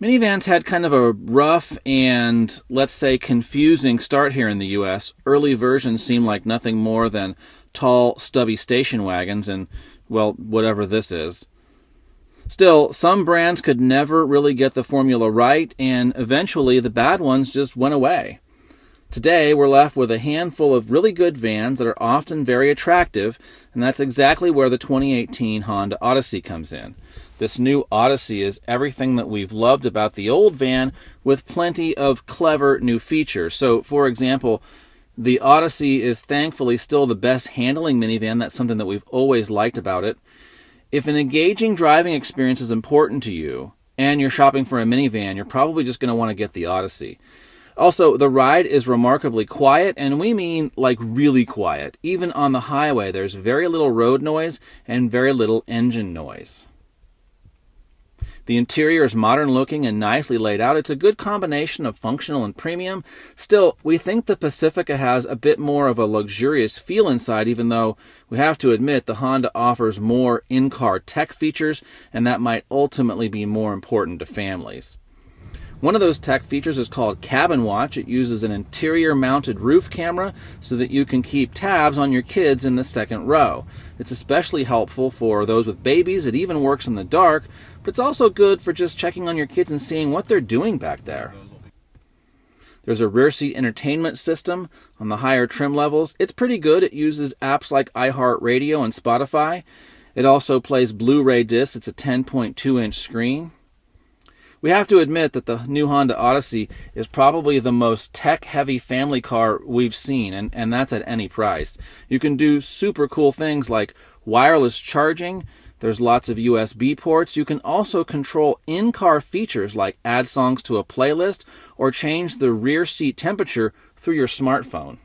Minivans had kind of a rough and, let's say, confusing start here in the U.S. Early versions seemed like nothing more than tall, stubby station wagons and, well, whatever this is. Still, some brands could never really get the formula right, and eventually the bad ones just went away. Today, we're left with a handful of really good vans that are often very attractive, and that's exactly where the 2018 Honda Odyssey comes in. This new Odyssey is everything that we've loved about the old van with plenty of clever new features. So, for example, the Odyssey is thankfully still the best handling minivan. That's something that we've always liked about it. If an engaging driving experience is important to you and you're shopping for a minivan, you're probably just going to want to get the Odyssey. Also, the ride is remarkably quiet, and we mean like really quiet. Even on the highway, there's very little road noise and very little engine noise. The interior is modern looking and nicely laid out. It's a good combination of functional and premium. Still, we think the Pacifica has a bit more of a luxurious feel inside, even though we have to admit the Honda offers more in-car tech features, and that might ultimately be more important to families. One of those tech features is called Cabin Watch. It uses an interior-mounted roof camera so that you can keep tabs on your kids in the second row. It's especially helpful for those with babies. It even works in the dark, but it's also good for just checking on your kids and seeing what they're doing back there. There's a rear seat entertainment system on the higher trim levels. It's pretty good. It uses apps like iHeartRadio and Spotify. It also plays Blu-ray discs. It's a 10.2-inch screen. We have to admit that the new Honda Odyssey is probably the most tech-heavy family car we've seen, and that's at any price. You can do super cool things like wireless charging. There's lots of USB ports. You can also control in-car features like add songs to a playlist or change the rear seat temperature through your smartphone.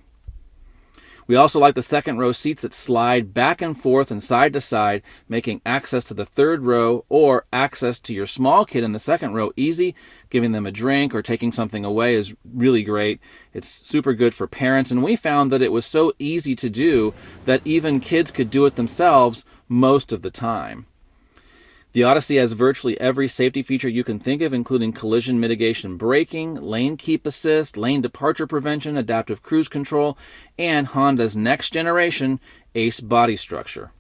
We also like the second row seats that slide back and forth and side to side, making access to the third row or access to your small kid in the second row easy. Giving them a drink or taking something away is really great. It's super good for parents, and we found that it was so easy to do that even kids could do it themselves most of the time. The Odyssey has virtually every safety feature you can think of, including collision mitigation braking, lane keep assist, lane departure prevention, adaptive cruise control, and Honda's next generation ACE body structure.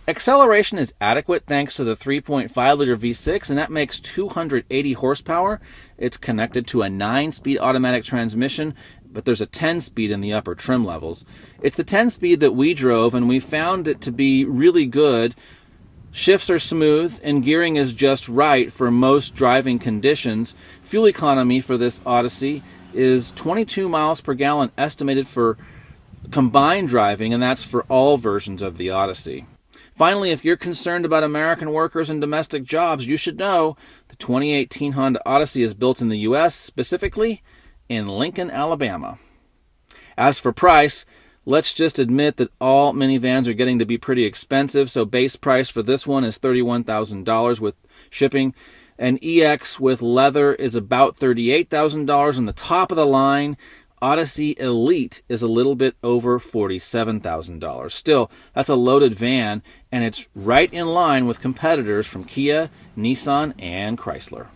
Acceleration is adequate thanks to the 3.5-liter V6, and that makes 280 horsepower. It's connected to a 9-speed automatic transmission, but there's a 10-speed in the upper trim levels. It's the 10-speed that we drove, and we found it to be really good. Shifts are smooth, and gearing is just right for most driving conditions. Fuel economy for this Odyssey is 22 miles per gallon estimated for combined driving, and that's for all versions of the Odyssey. Finally, if you're concerned about American workers and domestic jobs, you should know the 2018 Honda Odyssey is built in the U.S., specifically in Lincoln, Alabama. As for price, let's just admit that all minivans are getting to be pretty expensive, so base price for this one is $31,000 with shipping. An EX with leather is about $38,000, and the top of the line Odyssey Elite is a little bit over $47,000. Still, that's a loaded van, and it's right in line with competitors from Kia, Nissan, and Chrysler.